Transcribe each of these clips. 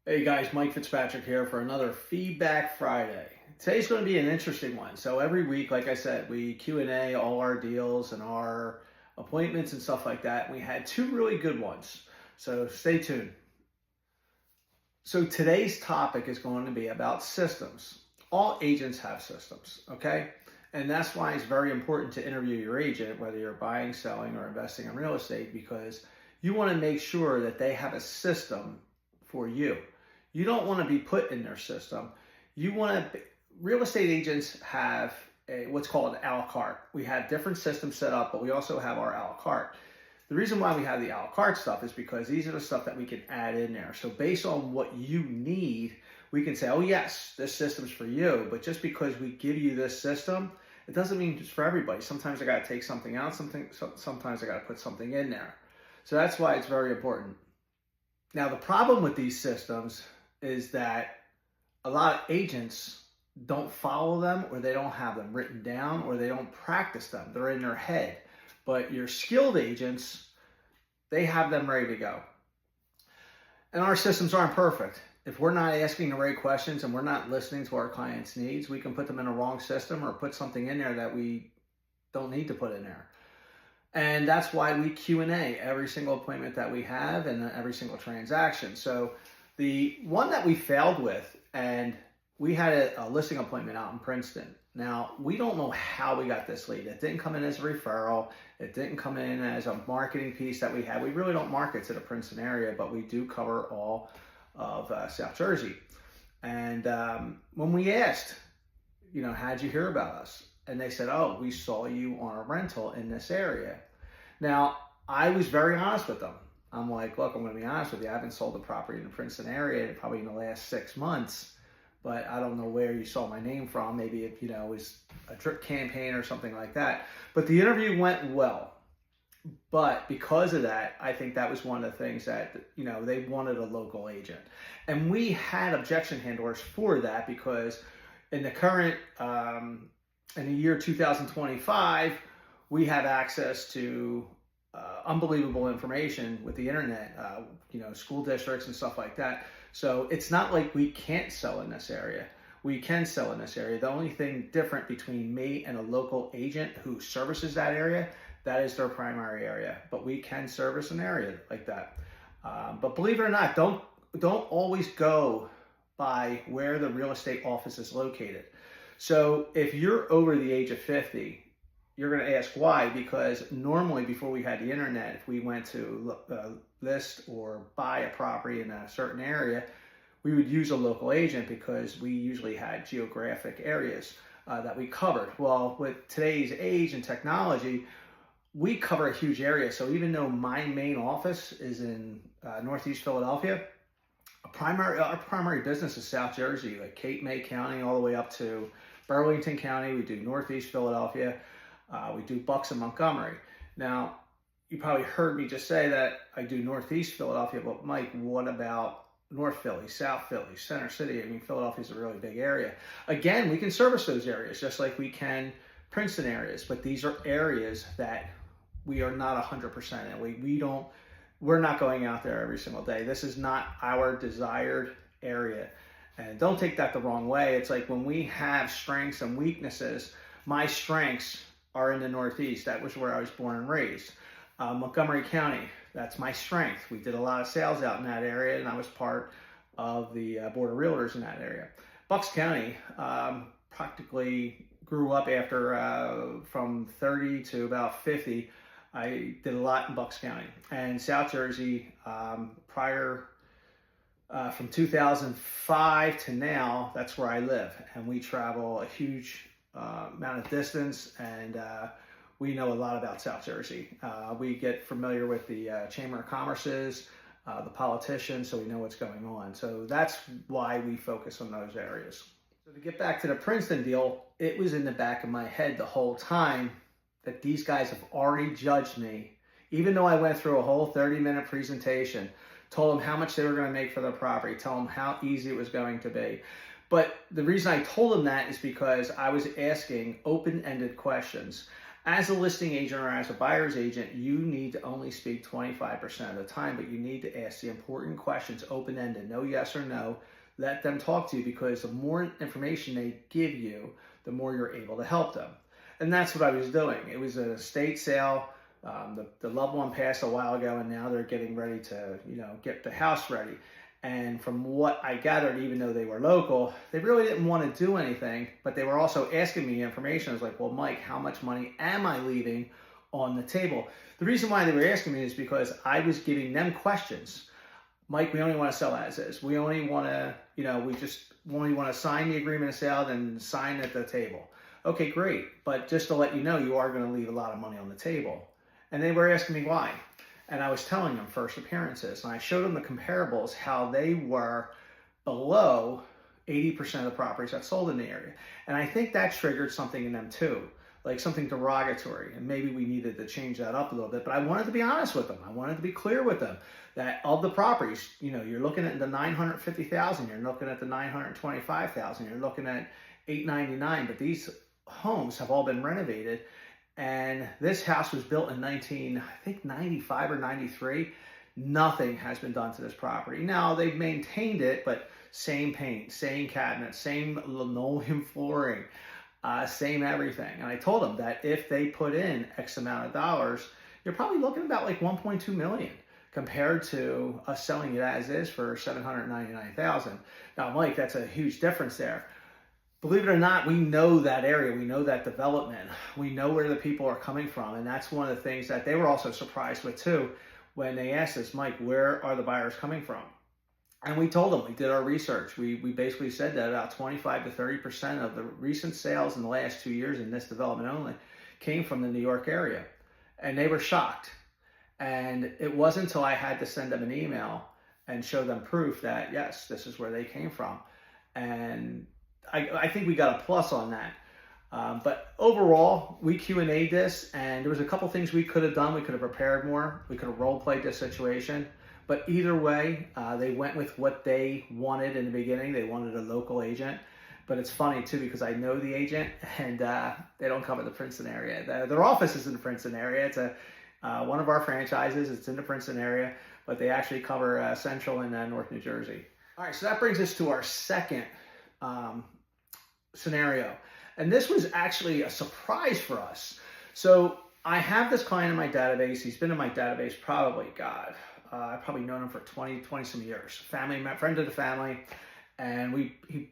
Hey guys, Mike Fitzpatrick here for another Feedback Friday. Today's going to be an interesting one. So every week, like I said, we Q&A all our deals and our appointments and stuff like that. We had two really good ones. So stay tuned. So today's topic is going to be about systems. All agents have systems, okay? And that's why it's very important to interview your agent, whether you're buying, selling, or investing in real estate, because you want to make sure that they have a system for you. You don't want to be put in their system. You want to, real estate agents have what's called an a la carte. We have different systems set up, but we also have our a la carte. The reason why we have the a la carte stuff is because these are the stuff that we can add in there. So based on what you need, we can say, oh yes, this system's for you. But just because we give you this system, it doesn't mean it's for everybody. Sometimes I got to take something out, sometimes I got to put something in there. So that's why it's very important. Now, the problem with these systems is that a lot of agents don't follow them, or they don't have them written down, or they don't practice them. They're in their head. But your skilled agents, they have them ready to go. And our systems aren't perfect. If we're not asking the right questions and we're not listening to our clients' needs, we can put them in a wrong system or put something in there that we don't need to put in there. And that's why we Q&A every single appointment that we have and every single transaction. So the one that we failed with, and we had a listing appointment out in Princeton. Now, we don't know how we got this lead. It didn't come in as a referral. It didn't come in as a marketing piece that we had. We really don't market to the Princeton area, but we do cover all of South Jersey. And when we asked, how'd you hear about us? And they said, oh, we saw you on a rental in this area. Now, I was very honest with them. I'm like, look, I'm going to be honest with you. I haven't sold a property in the Princeton area probably in the last 6 months, but I don't know where you saw my name from. Maybe it, was a drip campaign or something like that. But the interview went well. But because of that, I think that was one of the things that, they wanted a local agent. And we had objection handlers for that because in the current, in the year 2025, we have access to unbelievable information with the internet, school districts and stuff like that. So it's not like we can't sell in this area. We can sell in this area. The only thing different between me and a local agent who services that area, that is their primary area. But we can service an area like that. But believe it or not, don't always go by where the real estate office is located. So if you're over the age of 50, you're going to ask why, because normally before we had the internet, if we went to list or buy a property in a certain area, we would use a local agent because we usually had geographic areas that we covered. Well, with today's age and technology, we cover a huge area. So even though my main office is in Northeast Philadelphia, our primary business is South Jersey, like Cape May County all the way up to Burlington County. We do Northeast Philadelphia. We do Bucks and Montgomery. Now, you probably heard me just say that I do Northeast Philadelphia, but Mike, what about North Philly, South Philly, Center City? I mean, Philadelphia is a really big area. Again, we can service those areas just like we can Princeton areas, but these are areas that we are not 100% in. We're not going out there every single day. This is not our desired area. And don't take that the wrong way. It's like when we have strengths and weaknesses, my strengths are in the Northeast. That was where I was born and raised. Montgomery County, that's my strength. We did a lot of sales out in that area, and I was part of the board of realtors in that area. Bucks County, practically grew up after from 30 to about 50. I did a lot in Bucks County. And South Jersey, prior from 2005 to now, that's where I live. And we travel a huge amount of distance, and we know a lot about South Jersey. We get familiar with the Chamber of Commerce's, the politicians, so we know what's going on. So that's why we focus on those areas. So to get back to the Princeton deal, it was in the back of my head the whole time that these guys have already judged me, even though I went through a whole 30-minute presentation, told them how much they were going to make for their property, told them how easy it was going to be. But the reason I told them that is because I was asking open-ended questions. As a listing agent or as a buyer's agent, you need to only speak 25% of the time, but you need to ask the important questions, open-ended, no yes or no. Let them talk to you, because the more information they give you, the more you're able to help them. And that's what I was doing. It was an estate sale. The loved one passed a while ago, and now they're getting ready to, get the house ready. And from what I gathered, even though they were local, they really didn't want to do anything, but they were also asking me information. I was like, well, Mike, how much money am I leaving on the table? The reason why they were asking me is because I was giving them questions. Mike, we only want to sell as is. We only want to, we just only want to sign the agreement of sale and sign at the table. Okay, great. But just to let you know, you are going to leave a lot of money on the table. And they were asking me why. And I was telling them first appearances. And I showed them the comparables, how they were below 80% of the properties that sold in the area. And I think that triggered something in them too, like something derogatory. And maybe we needed to change that up a little bit. But I wanted to be honest with them. I wanted to be clear with them that of the properties, you're looking at the 950,000, you're looking at the 925,000, you're looking at 899. But these homes have all been renovated. And this house was built in 95 or 93. Nothing has been done to this property. Now, they've maintained it, but same paint, same cabinets, same linoleum flooring, same everything. And I told them that if they put in X amount of dollars, you're probably looking about like 1.2 million compared to us selling it as is for 799,000. Now, Mike, that's a huge difference there. Believe it or not, we know that area. We know that development. We know where the people are coming from. And that's one of the things that they were also surprised with too, when they asked us, Mike, where are the buyers coming from? And we told them, we did our research. We basically said that about 25 to 30% of the recent sales in the last 2 years in this development only came from the New York area. And they were shocked. And it wasn't until I had to send them an email and show them proof that, yes, this is where they came from. And I think we got a plus on that. But overall, we Q&A'd this, and there was a couple things we could have done. We could have prepared more. We could have role-played this situation. But either way, they went with what they wanted in the beginning. They wanted a local agent. But it's funny, too, because I know the agent, and they don't cover the Princeton area. Their office is in the Princeton area. It's one of our franchises. It's in the Princeton area, but they actually cover Central and North New Jersey. All right, so that brings us to our second scenario. And this was actually a surprise for us. So I have this client in my database. He's been in my database probably, I've probably known him for 20 some years. Friend of the family. And he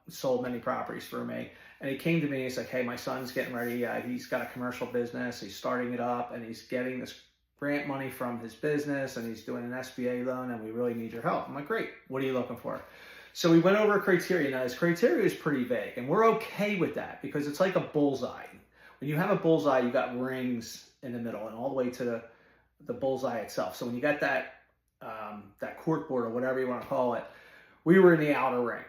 sold many properties for me. And he came to me and he's like, hey, my son's getting ready. He's got a commercial business. He's starting it up and he's getting this grant money from his business and he's doing an SBA loan and we really need your help. I'm like, great. What are you looking for? So we went over criteria. Now, his criteria is pretty vague, and we're okay with that because it's like a bullseye. When you have a bullseye, you got rings in the middle and all the way to the bullseye itself. So when you got that cork board or whatever you want to call it, we were in the outer ring.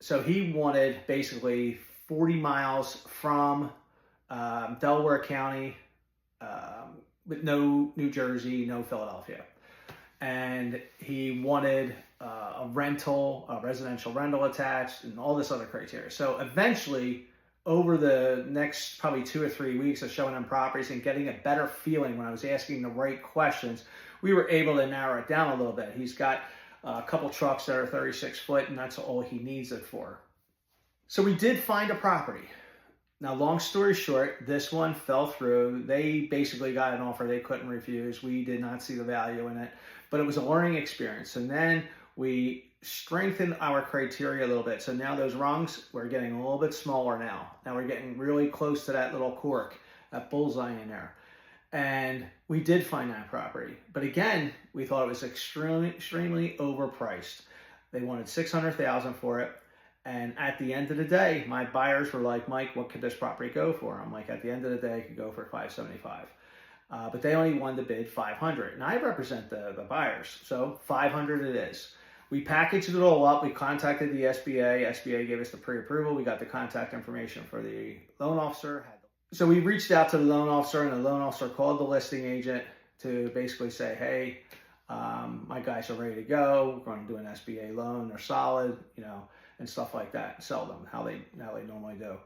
So he wanted basically 40 miles from Delaware County, with no New Jersey, no Philadelphia. And he wanted a residential rental attached, and all this other criteria. So eventually, over the next probably 2 or 3 weeks of showing him properties and getting a better feeling when I was asking the right questions, we were able to narrow it down a little bit. He's got a couple trucks that are 36 foot, and that's all he needs it for. So we did find a property. Now, long story short, this one fell through. They basically got an offer they couldn't refuse. We did not see the value in it, but it was a learning experience. And then we strengthened our criteria a little bit. So now those rungs, we're getting a little bit smaller now. Now we're getting really close to that little cork, that bullseye in there. And we did find that property. But again, we thought it was extremely overpriced. They wanted $600,000 for it. And at the end of the day, my buyers were like, Mike, what could this property go for? I'm like, at the end of the day, it could go for $575. But they only wanted to bid $500. And I represent the buyers. So $500 it is. We packaged it all up. We contacted the SBA. SBA gave us the pre-approval. We got the contact information for the loan officer. So we reached out to the loan officer, and the loan officer called the listing agent to basically say, hey, my guys are ready to go. We're going to do an SBA loan. They're solid, and stuff like that. Sell them how they normally do.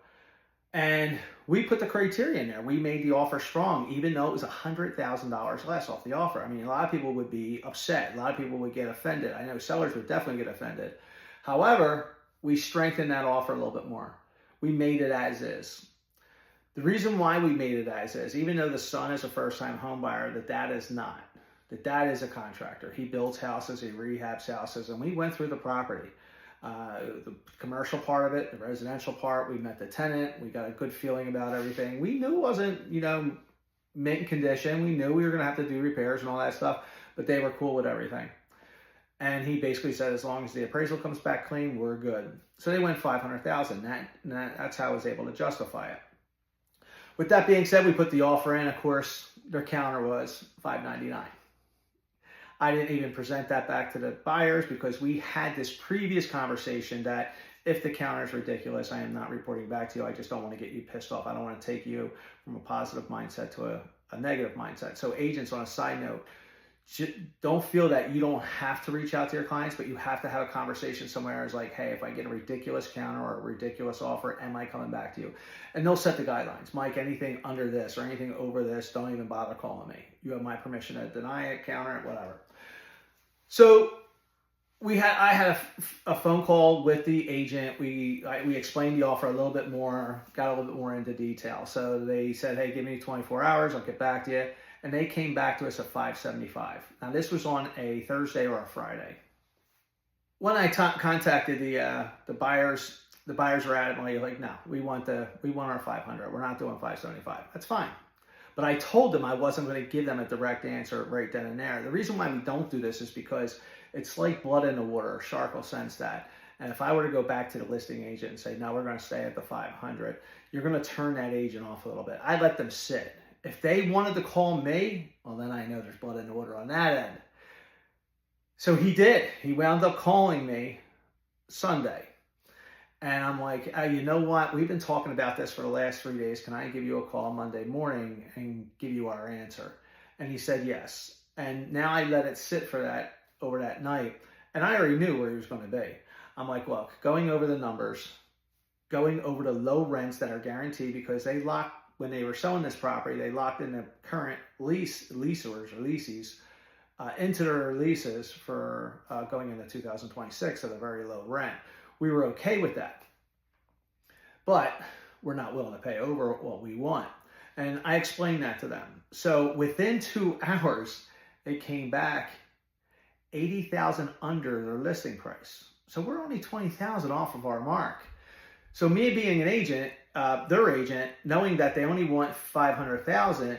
And we put the criteria in there. We made the offer strong, even though it was $100,000 less off the offer. I mean, a lot of people would be upset. A lot of people would get offended. I know sellers would definitely get offended. However, we strengthened that offer a little bit more. We made it as is. The reason why we made it as is, even though the son is a first-time home buyer, the dad is not. The dad is a contractor. He builds houses, he rehabs houses, and we went through the property. The commercial part of it, the residential part, we met the tenant, we got a good feeling about everything. We knew it wasn't, mint condition. We knew we were going to have to do repairs and all that stuff, but they were cool with everything. And he basically said, as long as the appraisal comes back clean, we're good. So they went $500,000. That's how I was able to justify it. With that being said, we put the offer in. Of course, their counter was $599. I didn't even present that back to the buyers because we had this previous conversation that if the counter is ridiculous, I am not reporting back to you. I just don't want to get you pissed off. I don't want to take you from a positive mindset to a negative mindset. So agents, on a side note, don't feel that you don't have to reach out to your clients, but you have to have a conversation somewhere. It's like, hey, if I get a ridiculous counter or a ridiculous offer, am I coming back to you? And they'll set the guidelines. Mike, anything under this or anything over this, don't even bother calling me. You have my permission to deny it, counter it, whatever. So I had a phone call with the agent. We explained the offer a little bit more, got a little bit more into detail. So they said, hey, give me 24 hours. I'll get back to you. And they came back to us at $575. Now this was on a Thursday or a Friday. When I contacted the buyers were adamantly like, no, we want our 500. We're not doing 575. That's fine. But I told them I wasn't going to give them a direct answer right then and there. The reason why we don't do this is because it's like blood in the water. A shark will sense that. And if I were to go back to the listing agent and say, no, we're going to stay at the 500, you're going to turn that agent off a little bit. I let them sit. If they wanted to call me, well, then I know there's blood in the water on that end. So he did. He wound up calling me Sunday. And I'm like, you know what? We've been talking about this for the last 3 days. Can I give you a call Monday morning and give you our answer? And he said yes. And now I let it sit for that over that night. And I already knew where he was going to be. I'm like, look, going over the numbers, going over the low rents that are guaranteed because they locked, when they were selling this property, they locked in the current leasers or leases into their leases for going into 2026 at a very low rent. We were okay with that, but we're not willing to pay over what we want. And I explained that to them. So within 2 hours, they came back $80,000 under their listing price. So we're only $20,000 off of our mark. So me being an agent, their agent, knowing that they only want $500,000,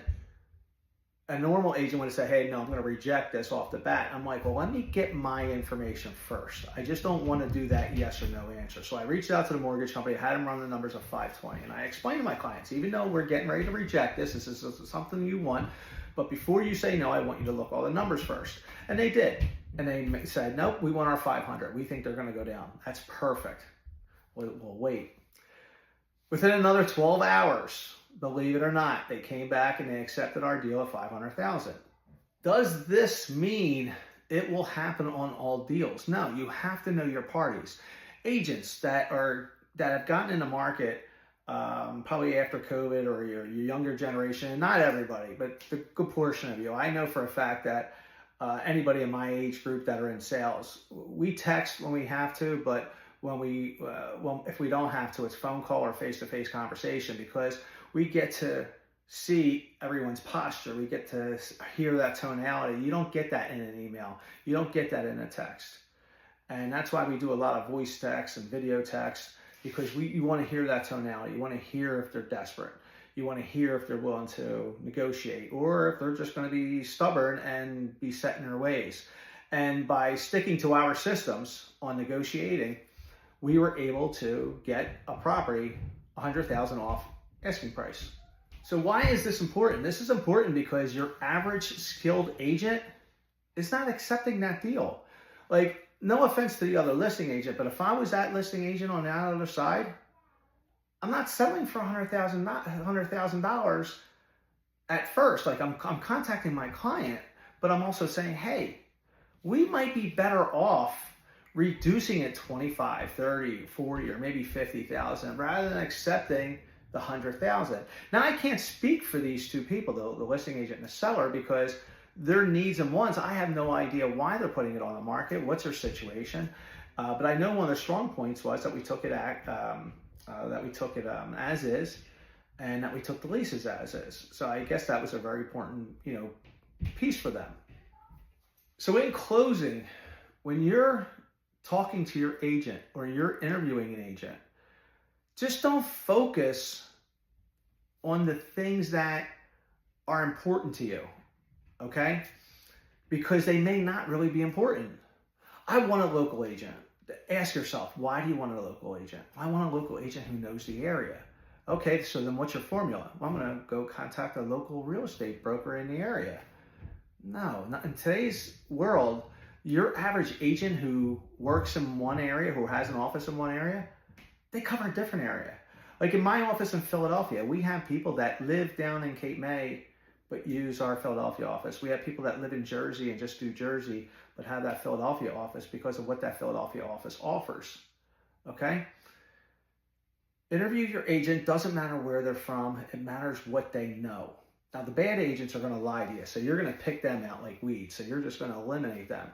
a normal agent would have said, hey, no, I'm going to reject this off the bat. I'm like, well, let me get my information first. I just don't want to do that yes or no answer. So I reached out to the mortgage company, had them run the numbers of 520. And I explained to my clients, even though we're getting ready to reject this is something you want, but before you say no, I want you to look all the numbers first. And they did. And they said, nope, we want our 500. We think they're going to go down. That's perfect. We'll wait. Within another 12 hours, believe it or not, they came back and they accepted our deal of $500,000. Does this mean it will happen on all deals? No, you have to know your parties. Agents that have gotten in the market probably after COVID or your younger generation, not everybody, but the good portion of you. I know for a fact that anybody in my age group that are in sales, we text when we have to, but if we don't have to, it's phone call or face-to-face conversation because we get to see everyone's posture. We get to hear that tonality. You don't get that in an email. You don't get that in a text. And that's why we do a lot of voice text and video text because you want to hear that tonality. You want to hear if they're desperate. You want to hear if they're willing to negotiate or if they're just going to be stubborn and be set in their ways. And by sticking to our systems on negotiating, we were able to get a property $100,000 off asking price. So why is this important? This is important because your average skilled agent is not accepting that deal. Like, no offense to the other listing agent, but if I was that listing agent on the other side, I'm not selling for $100,000 at first. Like I'm contacting my client, but I'm also saying, hey, we might be better off reducing it 25, 30, 40, or maybe 50,000 rather than accepting the 100,000. Now I can't speak for these two people, the listing agent and the seller, because their needs and wants, I have no idea why they're putting it on the market, what's their situation. But I know one of the strong points was that we took it as is, and that we took the leases as is. So I guess that was a very important, piece for them. So in closing, when you're talking to your agent or you're interviewing an agent, just don't focus on the things that are important to you, okay? Because they may not really be important. I want a local agent. Ask yourself, why do you want a local agent? I want a local agent who knows the area. Okay, so then what's your formula? Well, I'm going to go contact a local real estate broker in the area. No, not in today's world. Your average agent who works in one area, who has an office in one area, they cover a different area. Like in my office in Philadelphia, we have people that live down in Cape May but use our Philadelphia office. We have people that live in Jersey and just do Jersey but have that Philadelphia office because of what that Philadelphia office offers. Okay? Interview your agent. Doesn't matter where they're from. It matters what they know. Now, the bad agents are going to lie to you, so you're going to pick them out like weeds. So you're just going to eliminate them.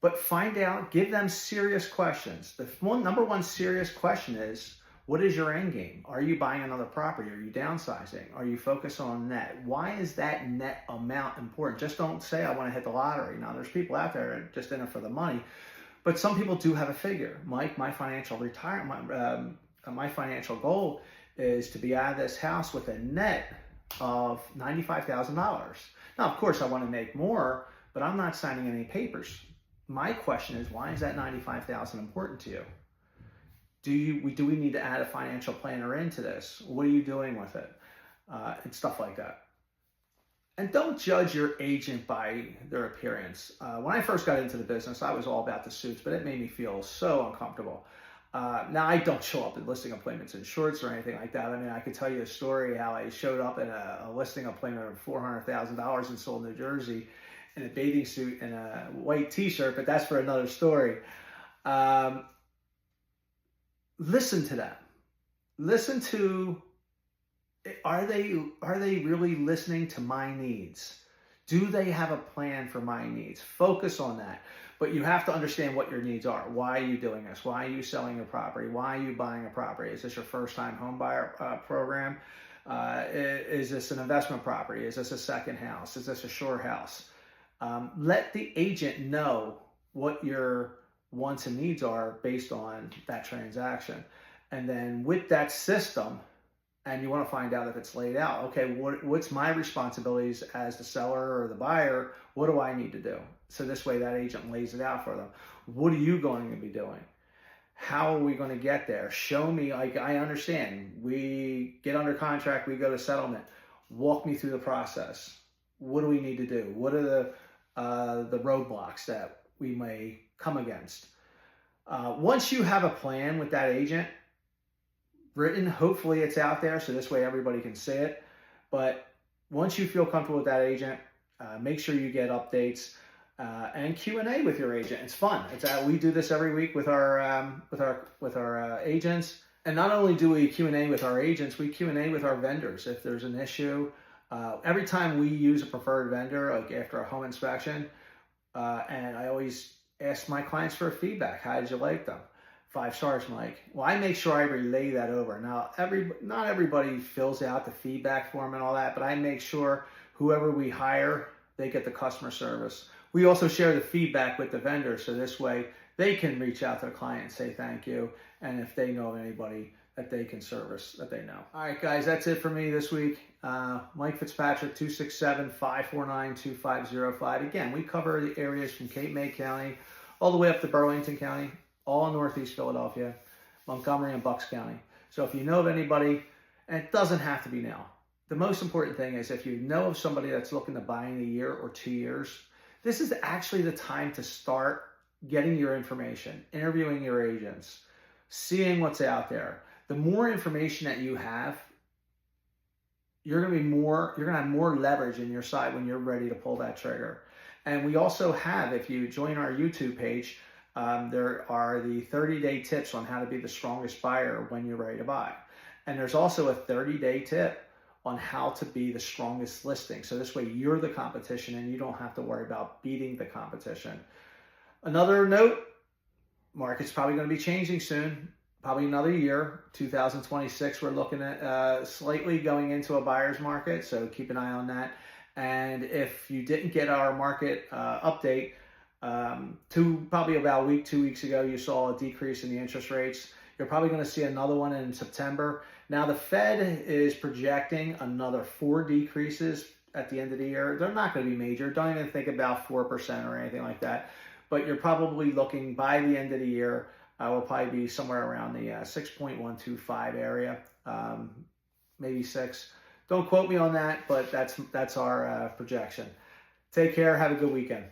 But find out, give them serious questions. The number one serious question is, what is your end game? Are you buying another property? Are you downsizing? Are you focused on net? Why is that net amount important? Just don't say, I want to hit the lottery. Now, there's people out there that are just in it for the money. But some people do have a figure. Mike, my financial retirement, my financial goal is to be out of this house with a net of $95,000. Now, of course, I want to make more, but I'm not signing any papers. My question is, why is that $95,000 important to you? Do we need to add a financial planner into this? What are you doing with it? And stuff like that. And don't judge your agent by their appearance. When I first got into the business, I was all about the suits, but it made me feel so uncomfortable. Now, I don't show up at listing appointments in shorts or anything like that. I mean, I could tell you a story how I showed up in a listing appointment of $400,000 in Seoul, New Jersey, in a bathing suit and a white t-shirt, but that's for another story. Listen to them. Listen to, are they really listening to my needs? Do they have a plan for my needs? Focus on that. But you have to understand what your needs are. Why are you doing this? Why are you selling a property? Why are you buying a property? Is this your first time home buyer program? Is this an investment property? Is this a second house? Is this a shore house? Let the agent know what your wants and needs are based on that transaction. And then with that system, and you want to find out if it's laid out, okay, what's my responsibilities as the seller or the buyer? What do I need to do? So this way that agent lays it out for them. What are you going to be doing? How are we going to get there? Show me, like, I understand. We get under contract, we go to settlement. Walk me through the process. What do we need to do? What are the roadblocks that we may come against? Once you have a plan with that agent written, hopefully it's out there, so this way everybody can see it. But once you feel comfortable with that agent, make sure you get updates and Q&A with your agent. It's fun. We do this every week with our agents. And not only do we Q&A with our agents, we Q&A with our vendors. If there's an issue, every time we use a preferred vendor, like after a home inspection, and I always ask my clients for feedback. How did you like them? 5 stars, Mike. Well, I make sure I relay that over. Now, not everybody fills out the feedback form and all that, but I make sure whoever we hire, they get the customer service. We also share the feedback with the vendor, so this way they can reach out to the client and say thank you, and if they know of anybody that they can service, that they know. All right, guys, that's it for me this week. Mike Fitzpatrick, 267-549-2505. Again, we cover the areas from Cape May County all the way up to Burlington County, all Northeast Philadelphia, Montgomery, and Bucks County. So if you know of anybody, and it doesn't have to be now. The most important thing is if you know of somebody that's looking to buy in a year or 2 years, this is actually the time to start getting your information, interviewing your agents, seeing what's out there. The more information that you have, you're going to have more leverage in your side when you're ready to pull that trigger. And we also have, if you join our YouTube page, there are the 30-day tips on how to be the strongest buyer when you're ready to buy. And there's also a 30-day tip on how to be the strongest listing. So this way you're the competition and you don't have to worry about beating the competition. Another note, market's probably going to be changing soon, probably another year. 2026, we're looking at slightly going into a buyer's market, so keep an eye on that. And if you didn't get our market update, probably about a week, 2 weeks ago, you saw a decrease in the interest rates. You're probably going to see another one in September. Now, the Fed is projecting another 4 decreases at the end of the year. They're not going to be major. Don't even think about 4% or anything like that. But you're probably looking by the end of the year, will probably be somewhere around the 6.125 area, maybe 6. Don't quote me on that, but that's our projection. Take care. Have a good weekend.